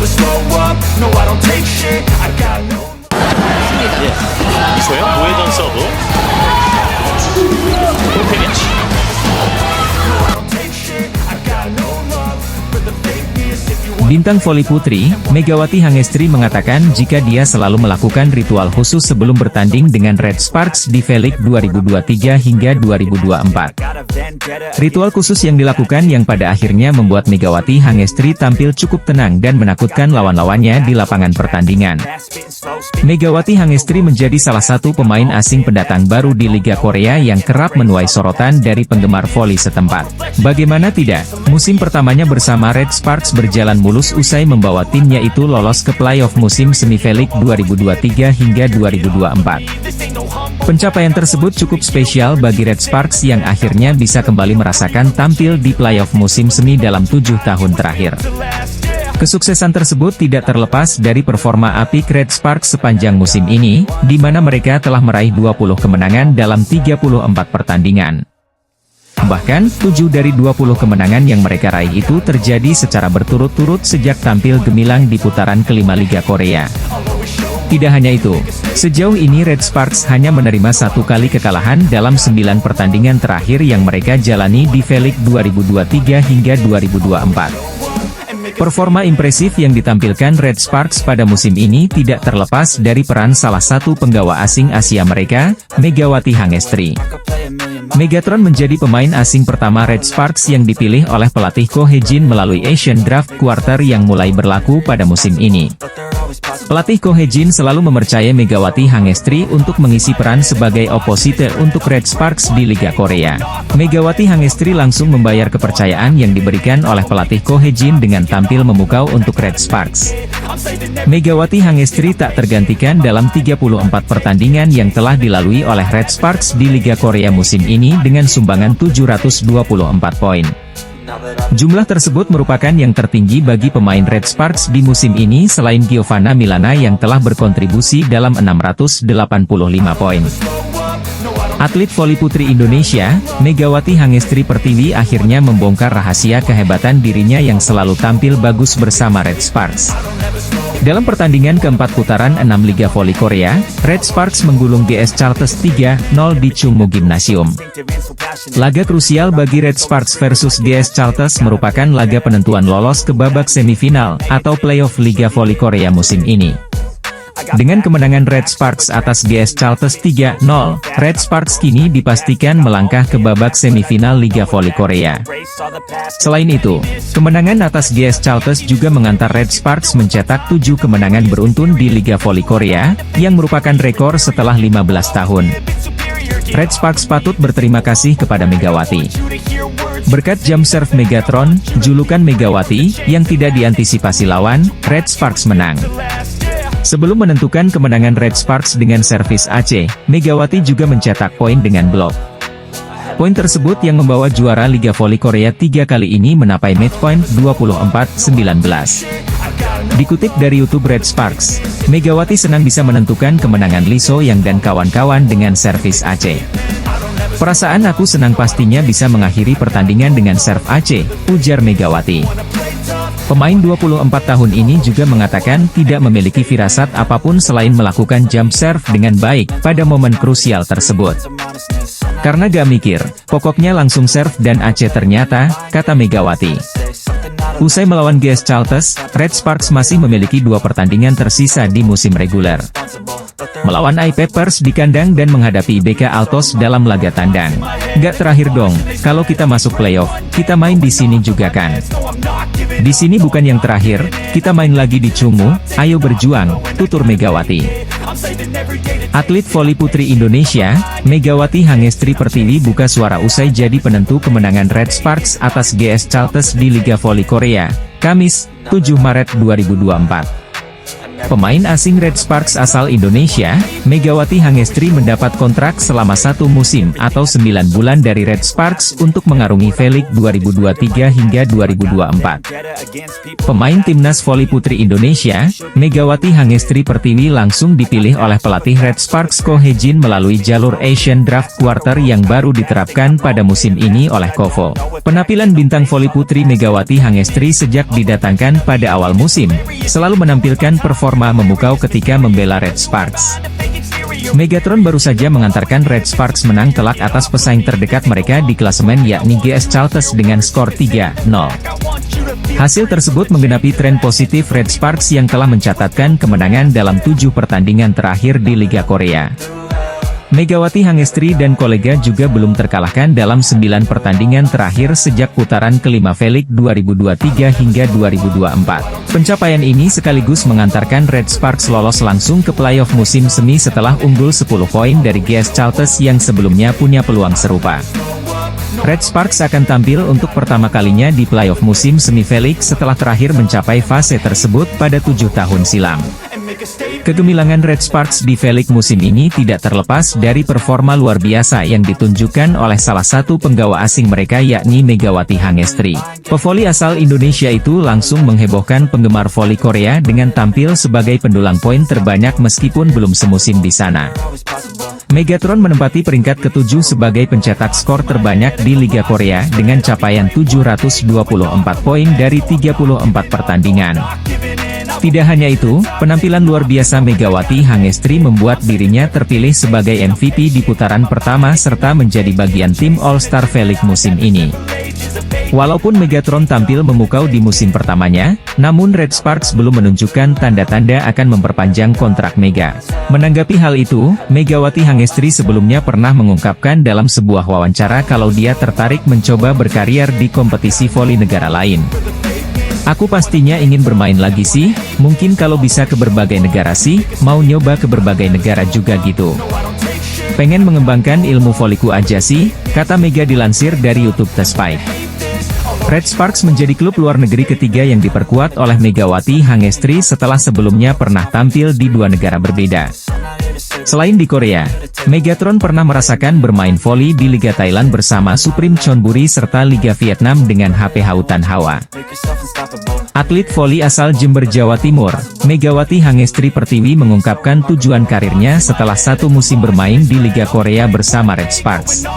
never slow up, no I don't take shit, I got no. 예. 이소영 우회전 서브. 골페니치. Bintang voli putri, Megawati Hangestri mengatakan jika dia selalu melakukan ritual khusus sebelum bertanding dengan Red Sparks di V-League 2023 hingga 2024. Ritual khusus yang dilakukan yang pada akhirnya membuat Megawati Hangestri tampil cukup tenang dan menakutkan lawan-lawannya di lapangan pertandingan. Megawati Hangestri menjadi salah satu pemain asing pendatang baru di Liga Korea yang kerap menuai sorotan dari penggemar voli setempat. Bagaimana tidak, musim pertamanya bersama Red Sparks berjalan mulus usai membawa timnya itu lolos ke playoff musim semi V-League 2023 hingga 2024. Pencapaian tersebut cukup spesial bagi Red Sparks yang akhirnya bisa kembali merasakan tampil di playoff musim semi dalam 7 tahun terakhir. Kesuksesan tersebut tidak terlepas dari performa apik Red Sparks sepanjang musim ini, di mana mereka telah meraih 20 kemenangan dalam 34 pertandingan. Bahkan, 7 dari 20 kemenangan yang mereka raih itu terjadi secara berturut-turut sejak tampil gemilang di putaran kelima Liga Korea. Tidak hanya itu, sejauh ini Red Sparks hanya menerima 1 kali kekalahan dalam 9 pertandingan terakhir yang mereka jalani di V-League 2023 hingga 2024. Performa impresif yang ditampilkan Red Sparks pada musim ini tidak terlepas dari peran salah satu penggawa asing Asia mereka, Megawati Hangestri. Megatron menjadi pemain asing pertama Red Sparks yang dipilih oleh pelatih Ko Hye-jin melalui Asian Draft Quarter yang mulai berlaku pada musim ini. Pelatih Ko Hye-jin selalu mempercayai Megawati Hangestri untuk mengisi peran sebagai oposite untuk Red Sparks di Liga Korea. Megawati Hangestri langsung membayar kepercayaan yang diberikan oleh pelatih Ko Hye-jin dengan tampil memukau untuk Red Sparks. Megawati Hangestri tak tergantikan dalam 34 pertandingan yang telah dilalui oleh Red Sparks di Liga Korea musim ini dengan sumbangan 724 poin. Jumlah tersebut merupakan yang tertinggi bagi pemain Red Sparks di musim ini selain Giovanna Milana yang telah berkontribusi dalam 685 poin. Atlet voli putri Indonesia, Megawati Hangestri Pertiwi akhirnya membongkar rahasia kehebatan dirinya yang selalu tampil bagus bersama Red Sparks. Dalam pertandingan keempat putaran 6 Liga Voli Korea, Red Sparks menggulung GS Chartes 3-0 di Chungmu Gymnasium. Laga krusial bagi Red Sparks versus GS Chartes merupakan laga penentuan lolos ke babak semifinal atau playoff Liga Voli Korea musim ini. Dengan kemenangan Red Sparks atas GS Chartes 3-0, Red Sparks kini dipastikan melangkah ke babak semifinal Liga Voli Korea. Selain itu, kemenangan atas GS Chartes juga mengantar Red Sparks mencetak 7 kemenangan beruntun di Liga Voli Korea, yang merupakan rekor setelah 15 tahun. Red Sparks patut berterima kasih kepada Megawati. Berkat jump serve Megatron, julukan Megawati, yang tidak diantisipasi lawan, Red Sparks menang. Sebelum menentukan kemenangan Red Sparks dengan servis AC, Megawati juga mencetak poin dengan blok. Poin tersebut yang membawa juara Liga Voli Korea 3 kali ini menapai match point 24-19. Dikutip dari YouTube Red Sparks, Megawati senang bisa menentukan kemenangan Lee So-young dan kawan-kawan dengan servis AC. Perasaan aku senang pastinya bisa mengakhiri pertandingan dengan serve AC, ujar Megawati. Pemain 24 tahun ini juga mengatakan tidak memiliki firasat apapun selain melakukan jump serve dengan baik pada momen krusial tersebut. Karena gak mikir, pokoknya langsung serve dan AC ternyata, kata Megawati. Usai melawan GS Chartes, Red Sparks masih memiliki 2 pertandingan tersisa di musim reguler. Melawan I-Papers di kandang dan menghadapi IBK Altos dalam laga tandang. Gak terakhir dong, kalau kita masuk playoff, kita main di sini juga kan. Di sini bukan yang terakhir, kita main lagi di Chungmu, ayo berjuang, tutur Megawati. Atlet voli putri Indonesia, Megawati Hangestri Pertiwi buka suara usai jadi penentu kemenangan Red Sparks atas GS Chartes di Liga Voli Korea, Kamis, 7 Maret 2024. Pemain asing Red Sparks asal Indonesia, Megawati Hangestri mendapat kontrak selama 1 musim atau 9 bulan dari Red Sparks untuk mengarungi V-League 2023 hingga 2024. Pemain timnas voli putri Indonesia, Megawati Hangestri Pertiwi langsung dipilih oleh pelatih Red Sparks Ko Hejin melalui jalur Asian Draft Quarter yang baru diterapkan pada musim ini oleh Kovo. Penampilan bintang voli putri Megawati Hangestri sejak didatangkan pada awal musim, selalu menampilkan performa memukau ketika membela Red Sparks. Megatron baru saja mengantarkan Red Sparks menang telak atas pesaing terdekat mereka di klasemen yakni GS Chalters dengan skor 3-0. Hasil tersebut menggenapi tren positif Red Sparks yang telah mencatatkan kemenangan dalam 7 pertandingan terakhir di Liga Korea. Megawati Hangestri dan kolega juga belum terkalahkan dalam 9 pertandingan terakhir sejak putaran kelima V-League 2023 hingga 2024. Pencapaian ini sekaligus mengantarkan Red Sparks lolos langsung ke playoff musim semi setelah unggul 10 poin dari GS Chalters yang sebelumnya punya peluang serupa. Red Sparks akan tampil untuk pertama kalinya di playoff musim semi V-League setelah terakhir mencapai fase tersebut pada 7 tahun silam. Kegemilangan Red Sparks di V-League musim ini tidak terlepas dari performa luar biasa yang ditunjukkan oleh salah satu penggawa asing mereka yakni Megawati Hangestri. Pevoli asal Indonesia itu langsung menghebohkan penggemar voli Korea dengan tampil sebagai pendulang poin terbanyak meskipun belum semusim di sana. Megatron menempati peringkat ke-7 sebagai pencetak skor terbanyak di Liga Korea dengan capaian 724 poin dari 34 pertandingan. Tidak hanya itu, penampilan luar biasa Megawati Hangestri membuat dirinya terpilih sebagai MVP di putaran pertama serta menjadi bagian tim All-Star V-League musim ini. Walaupun Megatron tampil memukau di musim pertamanya, namun Red Sparks belum menunjukkan tanda-tanda akan memperpanjang kontrak Mega. Menanggapi hal itu, Megawati Hangestri sebelumnya pernah mengungkapkan dalam sebuah wawancara kalau dia tertarik mencoba berkarier di kompetisi voli negara lain. Aku pastinya ingin bermain lagi sih, mungkin kalau bisa ke berbagai negara sih, mau nyoba ke berbagai negara juga gitu. Pengen mengembangkan ilmu voliku aja sih, kata Mega dilansir dari YouTube The Spike. Red Sparks menjadi klub luar negeri ketiga yang diperkuat oleh Megawati Hangestri setelah sebelumnya pernah tampil di 2 negara berbeda. Selain di Korea, Megatron pernah merasakan bermain voli di Liga Thailand bersama Supreme Chonburi serta Liga Vietnam dengan HP Hautan Hawa. Atlet voli asal Jember, Jawa Timur, Megawati Hangestri Pertiwi mengungkapkan tujuan karirnya setelah 1 musim bermain di Liga Korea bersama Red Sparks.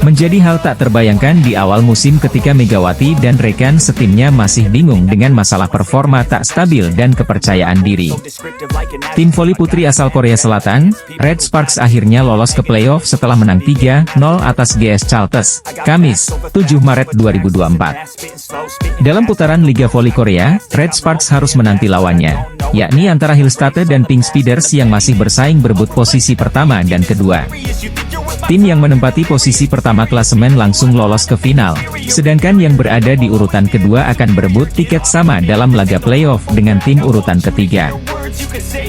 Menjadi hal tak terbayangkan di awal musim ketika Megawati dan rekan setimnya masih bingung dengan masalah performa tak stabil dan kepercayaan diri. Tim voli putri asal Korea Selatan, Red Sparks akhirnya lolos ke playoff setelah menang 3-0 atas GS Chalters, Kamis, 7 Maret 2024. Dalam putaran Liga Voli Korea, Red Sparks harus menanti lawannya, yakni antara Hillstate dan Pink Speeders yang masih bersaing berebut posisi pertama dan kedua. Tim yang menempati posisi pertama klasemen langsung lolos ke final, sedangkan yang berada di urutan kedua akan berebut tiket sama dalam laga playoff dengan tim urutan ketiga.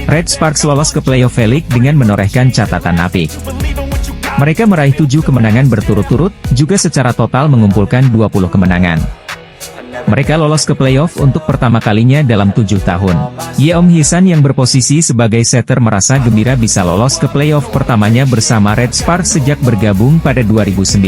Red Sparks lolos ke playoff V-League dengan menorehkan catatan apik. Mereka meraih 7 kemenangan berturut-turut, juga secara total mengumpulkan 20 kemenangan. Mereka lolos ke playoff untuk pertama kalinya dalam 7 tahun. Yeom Hee-san yang berposisi sebagai setter merasa gembira bisa lolos ke playoff pertamanya bersama Red Sparks sejak bergabung pada 2019.